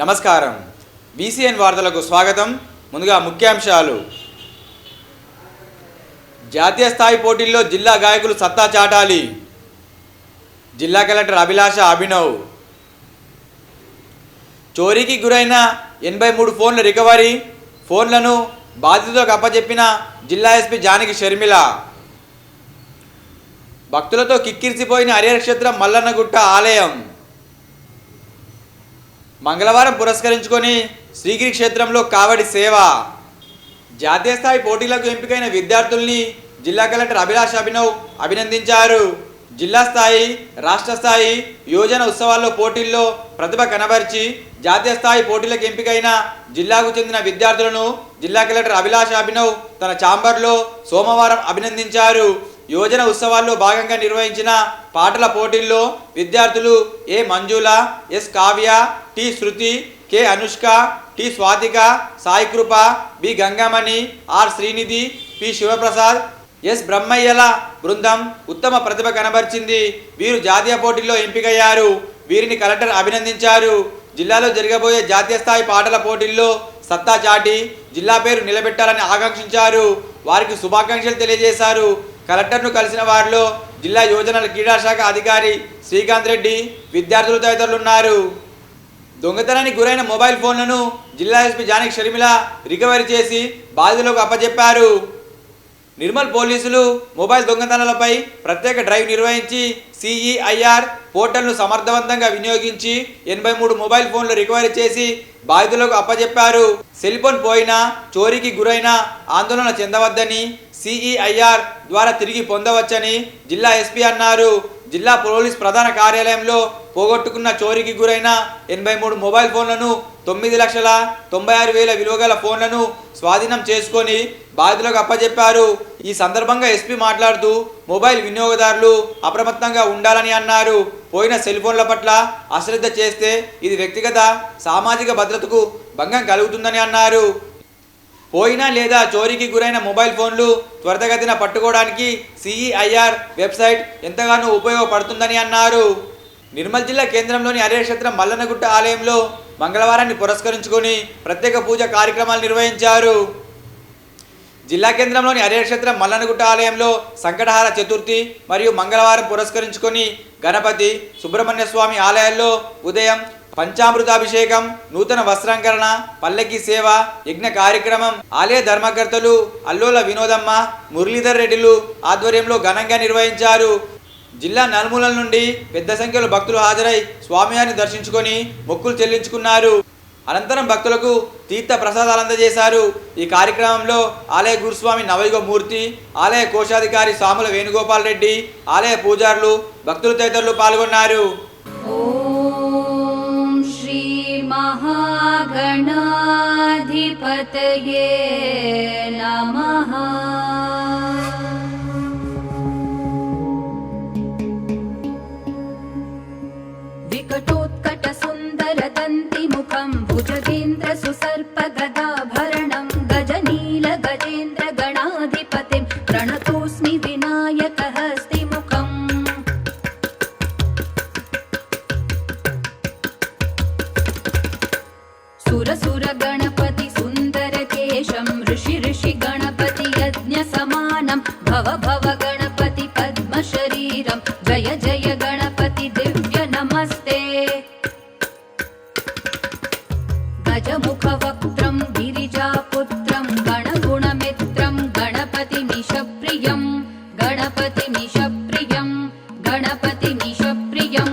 నమస్కారం. బీసీఎన్ వార్తలకు స్వాగతం. ముందుగా ముఖ్యాంశాలు. జాతీయ స్థాయి పోటీల్లో జిల్లా గాయకులు సత్తా చాటాలి. జిల్లా కలెక్టర్ అభిలాష అభినవ్. చోరీకి గురైన 83 ఫోన్ల రికవరీ. ఫోన్లను బాధితులకు అప్పచెప్పిన జిల్లా ఎస్పీ జానకి షర్మిల. భక్తులతో కిక్కిరిసిపోయిన హరిహర క్షేత్రం మల్లన్నగుట్ట ఆలయం. మంగళవారం పురస్కరించుకొని శ్రీగిరి క్షేత్రంలో కావడి సేవ. జాతీయ స్థాయి పోటీలకు ఎంపికైన విద్యార్థుల్ని జిల్లా కలెక్టర్ అభిలాష అభినవ్ అభినందించారు. జిల్లా స్థాయి, రాష్ట్ర స్థాయి యోజన ఉత్సవాల్లో పోటీల్లో ప్రతిభ కనబరిచి జాతీయ స్థాయి పోటీలకు ఎంపికైన జిల్లాకు చెందిన విద్యార్థులను జిల్లా కలెక్టర్ అభిలాష అభినవ్ తన ఛాంబర్లో సోమవారం అభినందించారు. యోజన ఉత్సవాల్లో భాగంగా నిర్వహించిన పాటల పోటీల్లో విద్యార్థులు A Manjula, S Kavya, T Shruti, K Anushka, T Swathika, Sai Krupa, B Gangamani, R Srinidhi, P Sivaprasad, S బ్రహ్మయ్యల బృందం ఉత్తమ ప్రతిభ కనబరిచింది. వీరు జాతీయ పోటీల్లో ఎంపికయ్యారు. వీరిని కలెక్టర్ అభినందించారు. జిల్లాలో జరగబోయే జాతీయ స్థాయి పాటల పోటీల్లో సత్తా చాటి జిల్లా పేరు నిలబెట్టాలని ఆకాంక్షించారు. వారికి శుభాకాంక్షలు తెలియజేశారు. కలెక్టర్ను కలిసిన వారిలో జిల్లా యోజనల క్రీడా శాఖ అధికారి శ్రీకాంత్ రెడ్డి, విద్యార్థులు తదితరులు ఉన్నారు. దొంగతనానికి గురైన మొబైల్ ఫోన్లను జిల్లా ఎస్పీ జానకి షర్మిల రికవరీ చేసి బాధితులకు అప్పచెప్పారు. నిర్మల్ పోలీసులు మొబైల్ దొంగతనాలపై ప్రత్యేక డ్రైవ్ నిర్వహించి సిఈఐఆర్ పోర్టల్ను సమర్థవంతంగా వినియోగించి 83 మొబైల్ ఫోన్లు రికవరీ చేసి బాధితులకు అప్పచెప్పారు. సెల్ ఫోన్ పోయినా, చోరీకి గురైనా ఆందోళన చెందవద్దని, సిఈఐఆర్ ద్వారా తిరిగి పొందవచ్చని జిల్లా ఎస్పీ అన్నారు. జిల్లా పోలీస్ ప్రధాన కార్యాలయంలో పోగొట్టుకున్న చోరీకి గురైన 83 మొబైల్ ఫోన్లను 9,96,000 విలువ గల ఫోన్లను స్వాధీనం చేసుకొని బాధితులకు అప్పచెప్పారు. ఈ సందర్భంగా ఎస్పీ మాట్లాడుతూ మొబైల్ వినియోగదారులు అప్రమత్తంగా ఉండాలని అన్నారు. పోయిన సెల్ ఫోన్ల పట్ల అశ్రద్ధ చేస్తే ఇది వ్యక్తిగత, సామాజిక భద్రతకు భంగం కలుగుతుందని అన్నారు. పోయినా లేదా చోరీకి గురైన మొబైల్ ఫోన్లు త్వరితగతిన పట్టుకోవడానికి సిఈఐఆర్ వెబ్సైట్ ఎంతగానో ఉపయోగపడుతుందని అన్నారు. నిర్మల్ జిల్లా కేంద్రంలోని హరిహర క్షేత్రం మల్లన్నగుట్ట ఆలయంలో మంగళవారాన్ని పురస్కరించుకొని ప్రత్యేక పూజ కార్యక్రమాలు నిర్వహించారు. జిల్లా కేంద్రంలోని హరిహర క్షేత్రం మల్లన్నగుట్ట ఆలయంలో సంకటహార చతుర్థి మరియు మంగళవారం పురస్కరించుకొని గణపతి, సుబ్రహ్మణ్య స్వామి ఆలయాల్లో ఉదయం పంచామృతాభిషేకం, నూతన వస్త్రంకరణ, పల్లకి సేవ, యజ్ఞ కార్యక్రమం ఆలయ ధర్మకర్తలు అల్లోల వినోదమ్మ, మురళీధర్ రెడ్డిలు ఆధ్వర్యంలో ఘనంగా నిర్వహించారు. జిల్లా నలుమూలల నుండి పెద్ద సంఖ్యలో భక్తులు హాజరై స్వామివారిని దర్శించుకొని మొక్కులు చెల్లించుకున్నారు. అనంతరం భక్తులకు తీర్థ ప్రసాదాలు అందజేశారు. ఈ కార్యక్రమంలో ఆలయ గురుస్వామి నవయుగ మూర్తి, ఆలయ కోశాధికారి సాముల వేణుగోపాల్ రెడ్డి, ఆలయ పూజారులు, భక్తులు తదితరులు పాల్గొన్నారు. మహాగణాధిపతయే నమః. వికటోత్కట సుందర దంతి ముఖం భుజగేంద్ర సుసర్ప గదాభరణం గజనీల గజేంద్ర గణాధిపతిం ప్రణతోస్మి వినాయక హస్తి ముఖం. సురసుర గణపతి సుందర కేశం ఋషి ఋషి గణపతి యజ్ఞ సమానం భవ భవ గణపతి పద్మ శరీరం జయ జయ గణపతి దివ్య నమస్తే. గజముఖ వక్త్రం గిరిజాపుత్రం గణగుణమిత్రం గణపతి మిషప్రియం గణపతి మిషప్రియం గణపతి మిషప్రియం.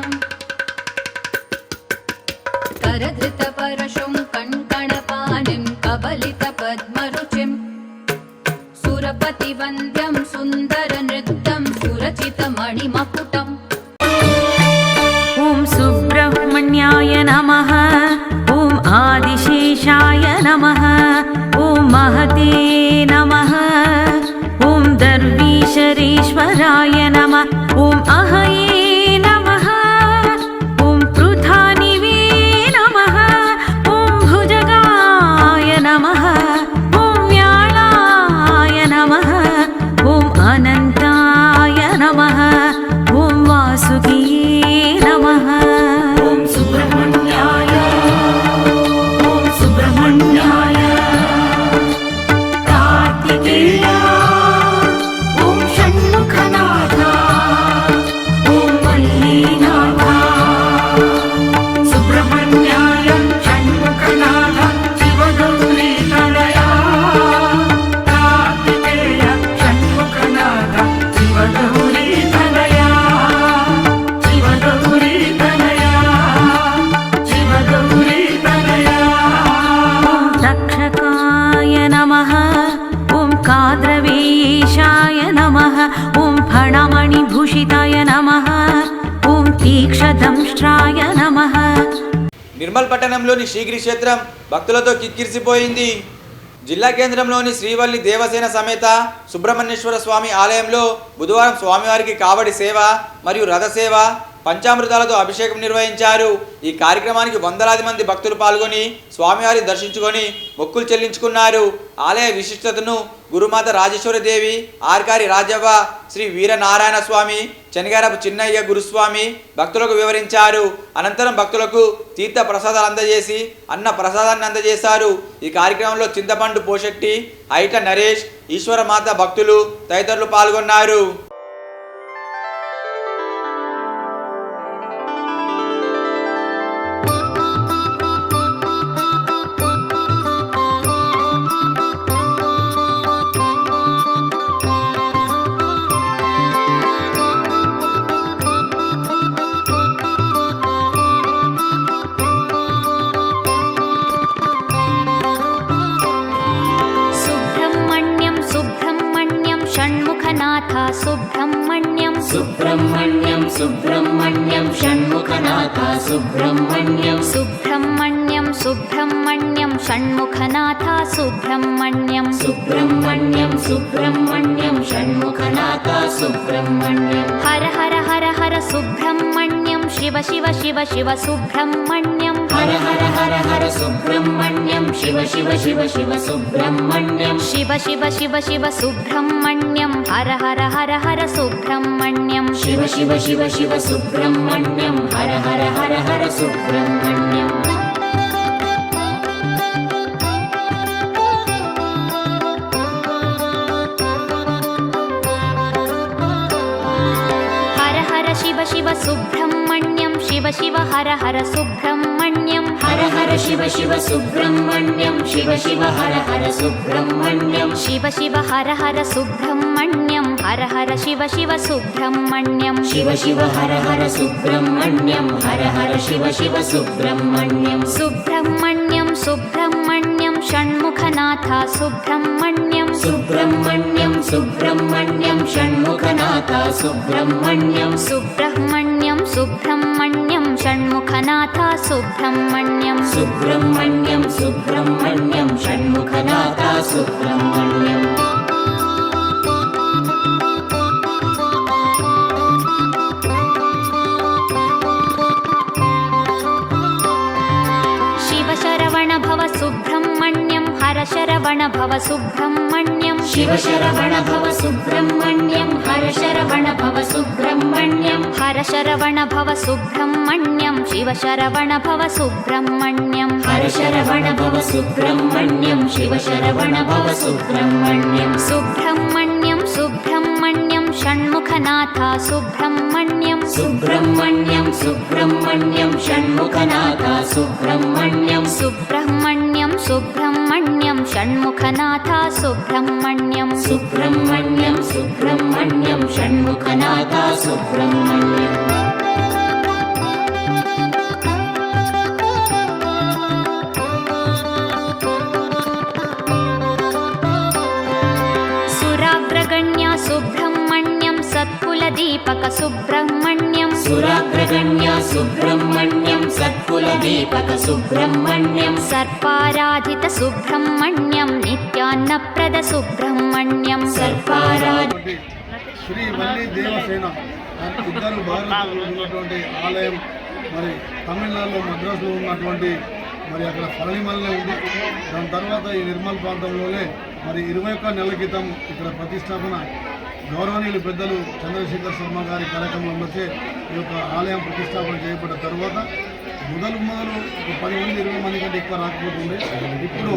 కరధృత పరశుం కణకణపాణిం కబలిత పద్మరుచిం సురపతి వంద్యం సుందర నృత్యం సురచిత మణిమకుటం. ఓం సుబ్రహ్మణ్యాయ నమః. ఓం ఆదిశేషాయ నమః. ఓం మహతే నమః. ఓం దర్వీశ ईश्वरेश्वराय नमः ॐ अहये नमः ॐ पृथानिवे नमः ॐ भुजगाय नमः ॐ व्याळाय नमः ॐ अनन्ताय नमः ॐ वासुकिये नमः ॐ सुब्रह्मण्याय कार्तिकेय ॐ षण्मुखनाथ ॐ मल्लीनाथ सुब्रह्मण्याय षण्मुखनाथ शिवगौरीतनया कार्तिकेय षण्मुखनाथ शिवगौरीतनया शिवगौरीतनया शिवगौरीतनया रक्षकाय नमः ॐ काद्रवेशाय नमः ॐ फणमणिभूषिताय नमः ॐ तीक्ष्णदंष्ट्राय नमः నిర్మల్ పట్టణంలోని శ్రీగిరి క్షేత్రం భక్తులతో కిక్కిరిసిపోయింది. జిల్లా కేంద్రంలోని శ్రీవల్లి దేవసేన సమేత సుబ్రహ్మణ్యేశ్వర స్వామి ఆలయంలో బుధవారం స్వామివారికి కావడి సేవ మరియు రథసేవ పంచామృతాలతో అభిషేకం నిర్వహించారు. ఈ కార్యక్రమానికి వందలాది మంది భక్తులు పాల్గొని స్వామివారిని దర్శించుకొని మొక్కులు చెల్లించుకున్నారు. ఆలయ విశిష్టతను గురుమాత రాజేశ్వరదేవి, ఆర్కారి రాజవ్వ, శ్రీ వీరనారాయణ స్వామి, చెనగారపు చిన్నయ్య గురుస్వామి భక్తులకు వివరించారు. అనంతరం భక్తులకు తీర్థ ప్రసాదాలు అందజేసి అన్న ప్రసాదాన్ని అందజేశారు. ఈ కార్యక్రమంలో చింతపండు పోషెట్టి, ఐట నరేష్, ఈశ్వరమాత భక్తులు తదితరులు పాల్గొన్నారు. सुब्रह्मण्यं सुब्रह्मण्यं सुब्रह्मण्यं षण्मुखनाथ सुब्रह्मण्यं सुब्रह्मण्यं सुब्रह्मण्यं षण्मुखनाथ सुब्रह्मण्यं सुब्रह्मण्यं सुब्रह्मण्यं षण्मुखनाथ सुब्रह्मण्यं हर हर हर हर सुब्रह्मण्यं शिव शिव शिव शिव सुब्रह्मण्यं हर हर हर हर सुब्रह्मण्यं शिव शिव शिव शिव सुब्रह्मण्यं शिव शिव शिव शिव सुब्रह्मण्यं हर हर हर हर सुब्रह्मण्यं शिव शिव शिव शिव सुब्रह्मण्यं हर हर हर हर सुब्रह्मण्यं हर हर शिव शिव सुब्रह्मण्यं शिव शिव हर हर सुब्रह्मण्यं हर हर शिव शिव सुब्रह्मण्यं शिव शिव हर हर सुब्रह्मण्यं शिव शिव हर हर सुब्रह्मण्यं हर हर शिव शिव सुब्रह्मण्यं शिव शिव हर हर सुब्रह्मण्यं हर हर शिव शिव सुब्रह्मण्यं सुब्रह्मण्यं सुब्रह्मण्यं षण्मुखनाथ सुब्रह्मण्यं सुब्रह्मण्यं सुब्रह्मण्यं षण्मुखनाथ सुब्रह्मण्यं सुब्रह्मण्यं सुब्रह्मण्यं षण्मुखनाथ सुब्रह्मण्यं सुब्रह्मण्यं सुब्रह्मण्यं षण्मुखनाथ सुब्रह्मण्यं शिवशरवण भव सुब्रह्मण्यं हर शरवण भव सुब्रह्मण्यं शिवशरवण भव सुब्रह्मण्यं हर शरवण भव सुब्रह्मण्यं हर शरवण भव सुब्रह्मण्यं शिवशरवण भव सुब्रह्मण्यं हर शरवण भव सुब्रह्मण्यं शिवशरवण भव सुब्रह्मण्यं सुब्रह्मण्यं सुब्रह्मण्यं षण्मुखनाथ सुब्रह्मण्यं सुब्रह्मण्यं सुब्रह्मण्यं षण्मुखनाथ सुब्रह्मण्यं सुब्रह्मण्यं सुब्रह्मण्यं षण्मुखनाथ सुब्रह्मण्यं सुब्रह्मण्यं सुब्रह्मण्यं षण्मुखनाथ सुब्रह्मण्यं सुराग्रगण्या सुब्रह्मण्यं सत्कुलदीपक सुब्रह्मण्यं सुराग्रगण्या सुब्रह्मण्यं सत्कुलदीपक सुब्रह्मण्यं सर्प सर्पाराधित सुब्रह्मण्यं नित्यान्नप्रद सुब्रह्मण्यं सर्पाराधित శ్రీ వల్లి దేవసేన ఇద్దరు భారతదేశంలో ఉన్నటువంటి ఆలయం మరి తమిళనాడులో మద్రాసులో ఉన్నటువంటి మరి అక్కడ సరళిమల్లే ఉంది. దాని తర్వాత ఈ నిర్మల్ ప్రాంతంలోనే మరి 21 నెలల క్రితం ఇక్కడ ప్రతిష్టాపన గౌరవనీయులు పెద్దలు చంద్రశేఖర్ శర్మ గారి కార్యక్రమంలోచే ఈ యొక్క ఆలయం ప్రతిష్టాపన చేయబడ్డ తర్వాత మొదలు ఒక 10 మంది 20 మంది కంటే ఎక్కువ రాకపోతుండే. ఇప్పుడు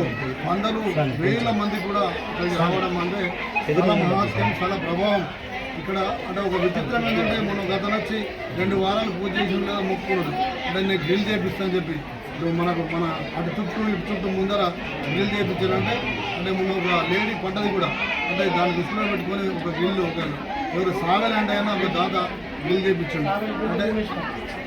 వందలు వేల మంది కూడా ఇక్కడికి రావడం అంటే చాలా మహత్యం, చాలా ప్రభావం. ఇక్కడ అంటే ఒక విచిత్రం ఏంటంటే మనం గత వచ్చి 2 వారాలు పూజ చేసి లేదా మొక్కుకున్నాడు అంటే నేను గ్రిల్ చేపిస్తాను చెప్పి మన అటు చుట్టూ ముందర గ్రిల్ చేయించారంటే అంటే మొన్న ఒక లేడీ పడ్డది కూడా అంటే దాన్ని దృష్టిలో పెట్టుకొని ఒక గ్రిల్ ఎవరు సాగలంటే అయినా ఒక దాత గ్రిల్ చేయించాడు. అంటే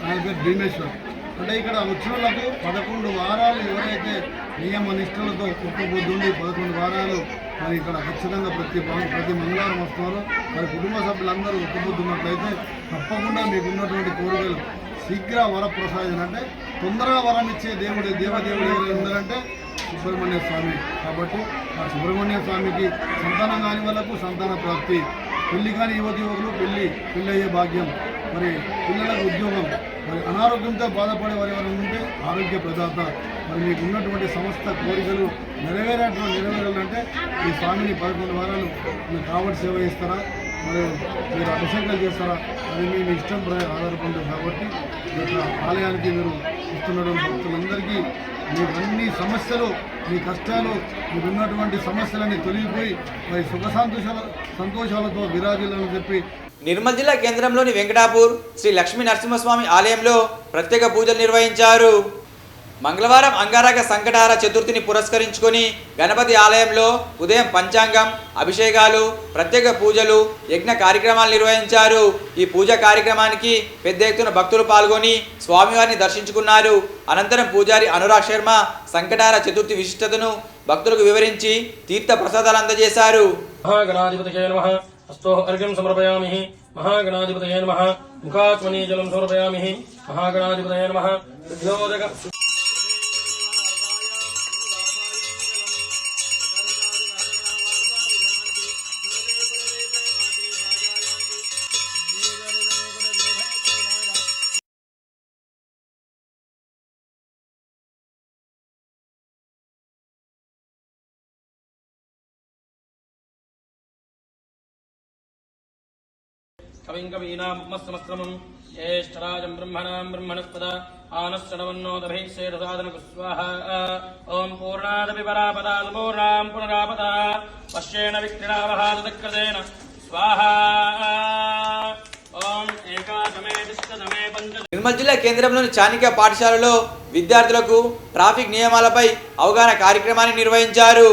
ఆయన పేరు భీమేశ్వర్. అంటే ఇక్కడ వచ్చిన వాళ్ళకు 11 వారాలు ఎవరైతే నియమ నిష్ఠలతో ఒక్కబొద్దుండి 11 వారాలు మరి ఇక్కడ ఖచ్చితంగా ప్రతి మంగళవారం వస్తున్నారు. మరి కుటుంబ సభ్యులందరూ ఒక్కబొద్దున్నట్లయితే తప్పకుండా మీకు ఉన్నటువంటి కోరికలు శీఘ్ర వరప్రసాదం అంటే తొందరగా వరం ఇచ్చే దేవదేవుడు ఎవరు ఉన్నారంటే సుబ్రహ్మణ్య స్వామి. కాబట్టి ఆ సుబ్రహ్మణ్య స్వామికి సంతానం కాని వాళ్ళకు సంతాన ప్రాప్తి, పెళ్లి కాని యువకులు పెళ్ళి అయ్యే భాగ్యం, మరి పిల్లలకు ఉద్యోగం, మరి అనారోగ్యంతో బాధపడే వారు ఎవరైనా ఉంటే ఆరోగ్య ప్రదాత. మరి మీకు ఉన్నటువంటి సమస్త కోరికలు నెరవేరాలంటే ఈ స్వామిని 11 వారాలు మీరు కావడి సేవ చేస్తారా, మరి మీరు అభిషేకాలు చేస్తారా, అది మీ ఇష్టం ఆధారపడుతుంది. కాబట్టి ఈ యొక్క ఆలయానికి మీరు ఇస్తున్నటువంటి భక్తులందరికీ మీ అన్ని సమస్యలు, మీ కష్టాలు, మీకు ఉన్నటువంటి సమస్యలన్నీ తొలగిపోయి మరి సుఖ సంతోషాలతో విరాజిల్లని చెప్పి నిర్మల్ జిల్లా కేంద్రంలోని వెంకటాపూర్ శ్రీ లక్ష్మీ నరసింహస్వామి ఆలయంలో ప్రత్యేక పూజలు నిర్వహించారు. మంగళవారం అంగారక సంకటహార చతుర్థిని పురస్కరించుకొని గణపతి ఆలయంలో ఉదయం పంచాంగం, అభిషేకాలు, ప్రత్యేక పూజలు, యజ్ఞ కార్యక్రమాలు నిర్వహించారు. ఈ పూజా కార్యక్రమానికి పెద్ద ఎత్తున భక్తులు పాల్గొని స్వామివారిని దర్శించుకున్నారు. అనంతరం పూజారి అనురాగ్ శర్మ సంకటహార చతుర్థి విశిష్టతను భక్తులకు వివరించి తీర్థ ప్రసాదాలు అందజేశారు. अस्तोः अर्घ्यं समर्पयामि महागणाधिपतये नमः मुखात्मनि जलं समर्पयामि महागणाधिपतये नमः विद्योदक कविं कवीनामस्तमस्त्रमं ज्येष्ठराजं ब्रह्मणां ब्रह्मणस्पद आनश्चरवन्नोदभिषेदसादनकुस्वाहा ॐ पूर्णादपि परापदाल्पूर्णां पुनरापदा पश्येन विक्रीडावहादकृतेन स्वाहा ॐ एकादमे विष्टदमे पंच. నిర్మల్ జిల్లా కేంద్రంలోని చాణిక్య పాఠశాలలో విద్యార్థులకు ట్రాఫిక్ నియమాలపై అవగాహన కార్యక్రమాన్ని నిర్వహించారు.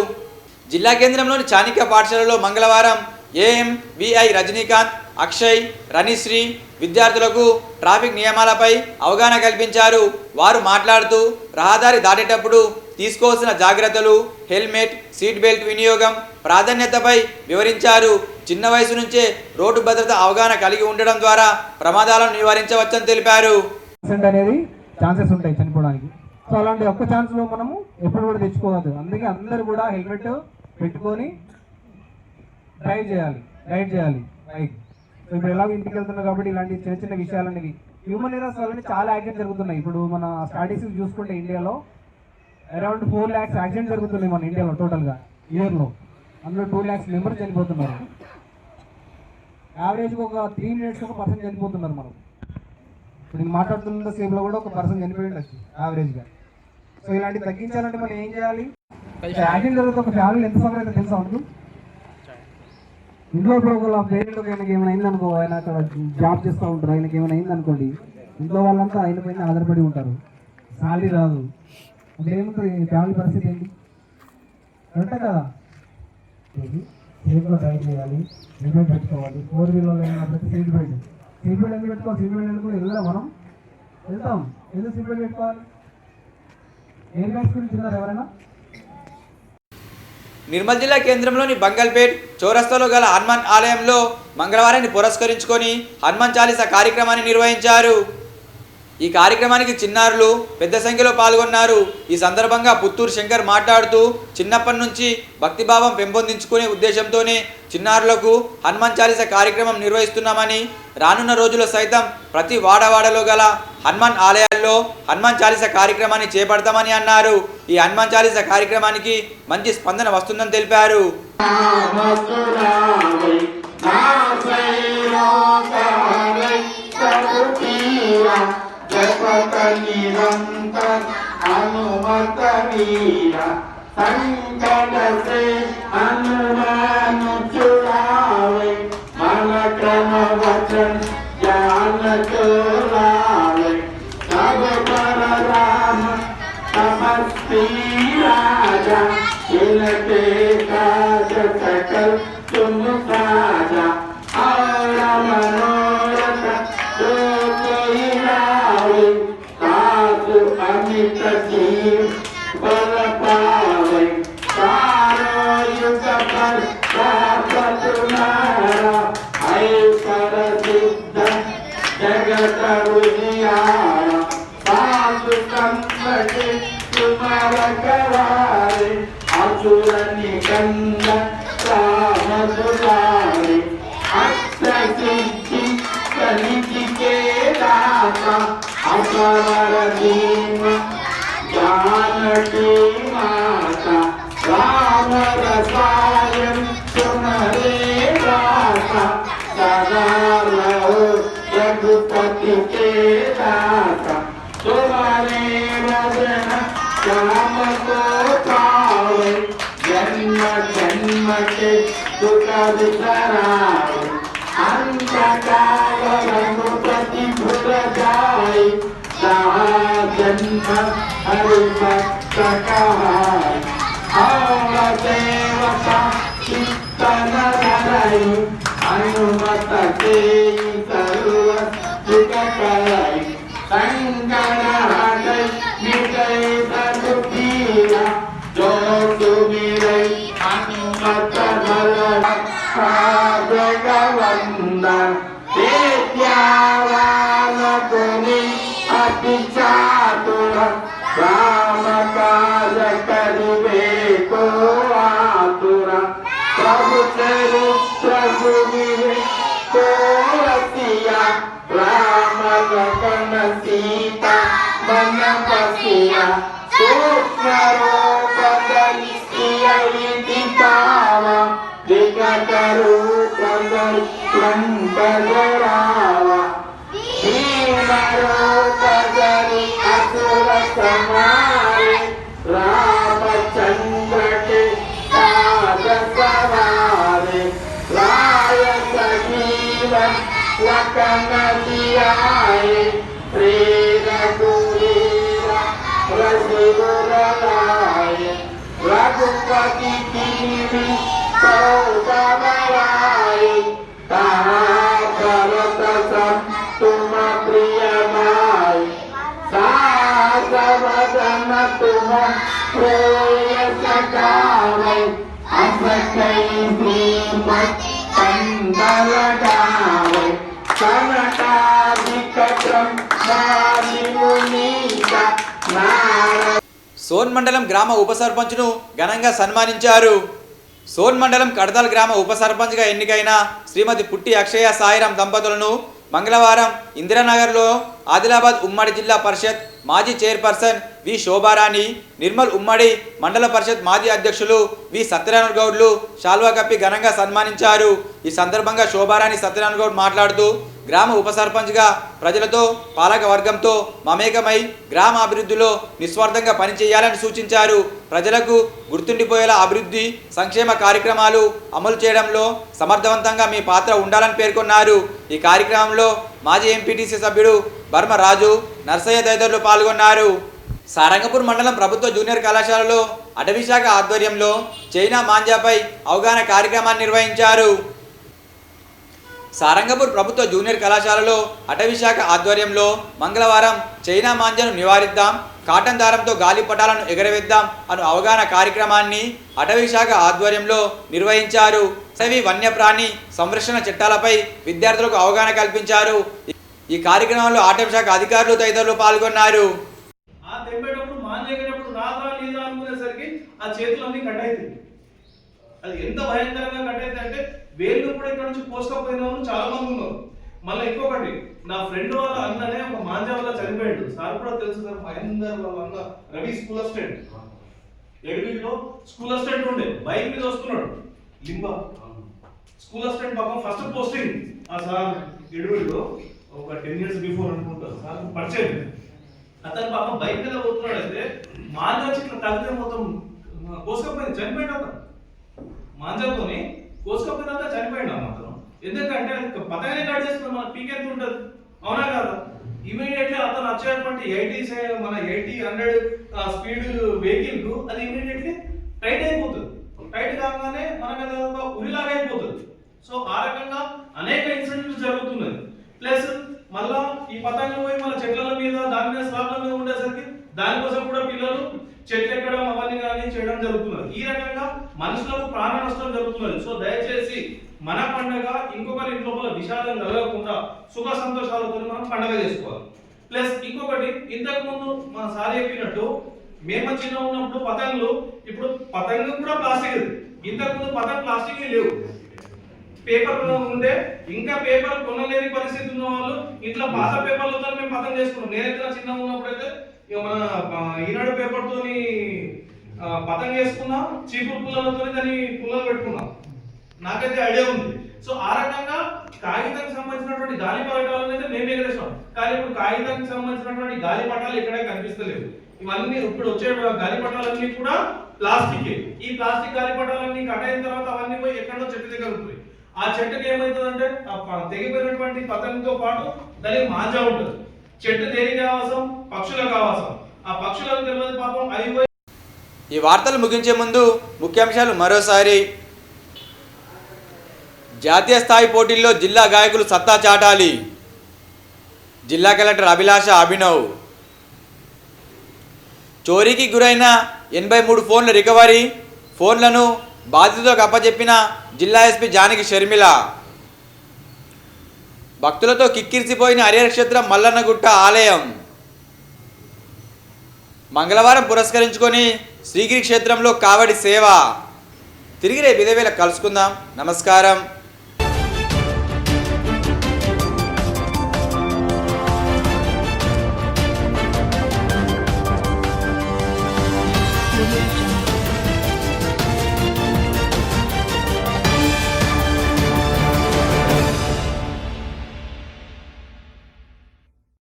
జిల్లా కేంద్రంలోని చాణిక్య పాఠశాలలో మంగళవారం ఏఎం విఐ రజనీకాంత్, అక్షయ్, రణిశ్రీ విద్యార్థులకు ట్రాఫిక్ నియమాలపై అవగాహన కల్పించారు. వారు మాట్లాడుతూ రహదారి దాటేటప్పుడు తీసుకోవాల్సిన జాగ్రత్తలు, హెల్మెట్, సీట్ బెల్ట్ వినియోగం ప్రాధాన్యతపై వివరించారు. చిన్న వయసు నుంచే రోడ్డు భద్రత అవగాహన కలిగి ఉండడం ద్వారా ప్రమాదాలను నివారించవచ్చని తెలిపారు. అనేది ఛాన్సెస్ ఉంటాయి చనిపోవడానికి. సో అలాంటి ఒక్క ఛాన్స్లో మనము ఎప్పుడు కూడా తెచ్చుకోవద్దు. అందుకే అందరూ కూడా హెల్మెట్ పెట్టుకొని రైడ్ చేయాలి బైక్. సో ఇప్పుడు ఎలాగో ఇంటికి వెళ్తున్నాం కాబట్టి ఇలాంటి చిన్న చిన్న విషయాలు అనేవి హ్యూమన్ ఎరర్స్ వల్ల చాలా యాక్సిడెంట్ జరుగుతున్నాయి. ఇప్పుడు మన స్టాటిస్టిక్స్ చూసుకుంటే ఇండియాలో అరౌండ్ 4 lakhs యాక్సిడెంట్ జరుగుతున్నాయి మన ఇండియాలో టోటల్గా ఇయర్లో. అందులో 2 lakhs మెంబర్స్ చనిపోతున్నారు. యావరేజ్గా ఒక 3 minutes ఒక పర్సన్ చనిపోతున్నారు. మనం ఇప్పుడు నేను మాట్లాడుతున్న సేపులో కూడా ఒక పర్సన్ చనిపోయి ఉండొచ్చు యావరేజ్గా. సో ఇలాంటివి తగ్గించాలంటే మనం ఏం చేయాలి? యాక్సిడెంట్ జరిగితే ఒక ఫ్యామిలీ ఎంత సమయం అయితే తెలుసా మనకు? ఇంట్లో ఇప్పుడు ఒక పేరెంట్ ఆయనకి ఏమైనా అయిందనుకో, ఆయన అక్కడ జాబ్ చేస్తూ ఉంటారు, ఆయనకి ఏమైనా అయిందనుకోండి, ఇంట్లో వాళ్ళంతా ఆయన పైన ఆధారపడి ఉంటారు, శాలరీ రాదు. అప్పుడు ఏముంటుంది ఫ్యామిలీ పరిస్థితి ఏంటి? కరెక్టే కదా? సేఫ్గా డ్రైవ్ చేయాలి, హెల్మెట్ పెట్టుకోవాలి. 4-wheeler అయినా ప్రతి సీట్ బెల్ట్ ఎందుకు పెట్టుకోవాలి? సీట్ బెల్ట్ ఎందుకు వెళ్దాం, మనం వెళ్తాం, ఎందుకు సీట్ బెల్ట్ పెట్టుకోవాలి? ఎయిర్ బ్యాగ్స్ గురించి తిన్నారు ఎవరైనా? నిర్మల్ జిల్లా కేంద్రంలోని బంగల్పేట్ చౌరస్తాలో గల హనుమాన్ ఆలయంలో మంగళవారాన్ని పురస్కరించుకొని హనుమాన్ చాలీసా కార్యక్రమాన్ని నిర్వహించారు. ఈ కార్యక్రమానికి చిన్నారులు పెద్ద సంఖ్యలో పాల్గొన్నారు. ఈ సందర్భంగా పుత్తూరు శంకర్ మాట్లాడుతూ చిన్నప్పటి నుంచి భక్తిభావం పెంపొందించుకునే ఉద్దేశంతోనే చిన్నారులకు హనుమాన్ చాలీసా కార్యక్రమం నిర్వహిస్తున్నామని, రానున్న రోజుల్లో సైతం ప్రతి వాడవాడలో గల హనుమాన్ ఆలయాల్లో హనుమాన్ చాలీసా కార్యక్రమాన్ని చేపడతామని అన్నారు. ఈ హనుమాన్ చాలీసా కార్యక్రమానికి మంచి స్పందన వస్తుందని తెలిపారు. సోన్ మండలం గ్రామ ఉప సర్పంచ్ను ఘనంగా సన్మానించారు. సోన్ మండలం కడతాల్ గ్రామ ఉప సర్పంచ్గా ఎన్నికైన శ్రీమతి పుట్టి అక్షయ సాయిరాం దంపతులను మంగళవారం ఇందిరానగర్లో ఆదిలాబాద్ ఉమ్మడి జిల్లా పరిషత్ మాజీ చైర్పర్సన్ వి శోభారాణి, నిర్మల్ ఉమ్మడి మండల పరిషత్ మాజీ అధ్యక్షులు వి సత్యనారాయణ గౌడ్లు శాల్వా కప్పి ఘనంగా సన్మానించారు. ఈ సందర్భంగా శోభారాణి సత్యనారాయణ గౌడ్ మాట్లాడుతూ గ్రామ ఉప సర్పంచ్గా ప్రజలతో పాలక వర్గంతో మమేకమై గ్రామ అభివృద్ధిలో నిస్వార్థంగా పనిచేయాలని సూచించారు. ప్రజలకు గుర్తుండిపోయేలా అభివృద్ధి సంక్షేమ కార్యక్రమాలు అమలు చేయడంలో సమర్థవంతంగా మీ పాత్ర ఉండాలని పేర్కొన్నారు. ఈ కార్యక్రమంలో మాజీ ఎంపీటీసీ సభ్యుడు బర్మ రాజు, నర్సయ్య తదితరులు పాల్గొన్నారు. సారంగపూర్ మండలం ప్రభుత్వ జూనియర్ కళాశాలలో అటవీశాఖ ఆధ్వర్యంలో చైనా మాంజాపై అవగాహన కార్యక్రమాన్ని నిర్వహించారు. సారంగపూర్ ప్రభుత్వ జూనియర్ కళాశాలలో అటవీశాఖ ఆధ్వర్యంలో మంగళవారం చైనా మాంజాను నివారిద్దాం, కాటన్ దారంతో గాలిపటాలను ఎగరవేద్దాం అను అవగాహన కార్యక్రమాన్ని అటవీశాఖ ఆధ్వర్యంలో నిర్వహించారు. అటవీ వన్యప్రాణి సంరక్షణ చట్టాలపై విద్యార్థులకు అవగాహన కల్పించారు. ఈ కార్యక్రమంలో ఆటో శాఖ అధికారులు తదితరులు పాల్గొన్నారు. ఆ తెంపేటప్పుడు మానేటప్పుడు రాదా లేదా అనుకునేసరికి ఆ చేతులన్నీ కట్ అవుతుంది. అది ఎంత భయంకరంగా కట్ అవుతుంది అంటే వేళ్ళు కూడా ఇక్కడ నుంచి పోసుకపోయిన వాళ్ళు చాలా మంది ఉన్నారు. మళ్ళీ ఇంకొకటి, నా ఫ్రెండ్ వాళ్ళ అన్ననే ఒక మాంజా వల్ల చనిపోయాడు. సార్ కూడా తెలుసు సార్, మహేందర్ వాళ్ళ అన్న రవి స్కూల్ అసిస్టెంట్, ఎడవిలో స్కూల్ అసిస్టెంట్ ఉండే, బైక్ మీద వస్తున్నాడు లింబా స్కూల్ అసిస్టెంట్ పాపం ఫస్ట్ పోస్టింగ్ ఆ సార్ ఎడవిలో ఒక 10 years బిఫోర్ అనుకుంటారు సార్ పరిచయం. అతను పాపం బైక్ మీద పోతున్నాడు, అయితే మాంజా ఇట్లా తగ్గితే మొత్తం కోసుకపోయింది, చనిపోయాడు. అతను మాంజాతోని కోసుకపోయినంత చనిపోయాడు అతను. ఎందుకంటే పతగానే కట్ చేసుకుని మన పీక్ ఎంత ఉంటుంది, అవునా కదా? ఇమీడియట్లీ అతను వచ్చేటువంటి 80-100 స్పీడ్ వెహికల్ కు అది ఇమీడియట్లీ టైట్ అయిపోతుంది. టైట్ కాగానే మనకు అది ఒక ఉరిలాగా అయిపోతుంది. సో ఆ రకంగా అనేక ఇన్సిడెంట్స్ జరుగుతున్నది. ప్లస్ మళ్ళా ఈ పతంగులు పోయి మన చెట్ల మీద దాని మీద స్లాబ్ల మీద ఉండేసరికి దానికోసం కూడా పిల్లలు చెట్లు ఎక్కడం అవన్నీ కానీ చేయడం జరుగుతున్నది. ఈ రకంగా మనుషులకు ప్రాణ నష్టం జరుగుతున్నది. సో దయచేసి మన పండగ ఇంకొకరి ఇంట్లో విషాదం కలగకుండా సుఖ సంతోషాలతో మనం పండగ చేసుకోవాలి. ప్లస్ ఇంకొకటి, ఇంతకు ముందు మన సార్ చెప్పినట్టు మేము చిన్న ఉన్నప్పుడు పతంగులు, ఇప్పుడు పతంగు కూడా ప్లాస్టిక్. ఇంతకు ముందు పతంగ్ ప్లాస్టిక్ లేవు, పేపర్ ఉండే. ఇంకా పేపర్ కొనలేని పరిస్థితి ఉన్న వాళ్ళు ఇంట్లో పాత పేపర్లతో మేము పతంగ్ చేసుకున్నాం. నేనైతే చిన్నగా ఉన్నప్పుడైతే మన ఈనాడు పేపర్ తోని పతంగ్ చేసుకున్నా, చీపురు పుల్లలతో దాన్ని పుల్లలు పెట్టుకున్నాం. నాకైతే ఐడియా ఉంది. సో ఆ రకంగా కాగితానికి సంబంధించినటువంటి గాలి పటాలను అయితే మేము ఎగరేసాం. కానీ ఇప్పుడు కాగితానికి సంబంధించినటువంటి గాలి పటాలు ఎక్కడే కనిపిస్తలేవు. ఇవన్నీ ఇప్పుడు వచ్చే గాలి పటాలన్నీ కూడా ప్లాస్టిక్. ఈ ప్లాస్టిక్ గాలి పటాలన్నీ కట్ అయిన తర్వాత అవన్నీ పోయి ఎక్కడో చెట్టు దగ్గర ఉంటుంది. ఆ చెట్టుకి ఏమవుతుందంటే తెగిపోయినటువంటి పతంగితో పాటు దానికి మాంజా ఉంటుంది. చెట్టు దేనికి ఆవాసం? పక్షులకు ఆవాసం. ఆ పక్షులకు తెలియదు పాపం అవి. ఈ వార్తలు ముగించే ముందు ముఖ్యాంశాలు మరోసారి. జాతీయ స్థాయి పోటీల్లో జిల్లా గాయకులు సత్తా చాటాలి. జిల్లా కలెక్టర్ అభిలాష అభినవ్. చోరీకి గురైన 83 ఫోన్ల రికవరీ. ఫోన్లను బాధితులకు అప్పచెప్పిన జిల్లా ఎస్పీ జానకి షర్మిల. భక్తులతో కిక్కిరిసిపోయిన హరిహర క్షేత్రం మల్లన్నగుట్ట ఆలయం. మంగళవారం పురస్కరించుకొని శ్రీగిరి క్షేత్రంలో కావడి సేవ. తిరిగి రేపు ఇదే వేళ కలుసుకుందాం. నమస్కారం. Audio Jungle.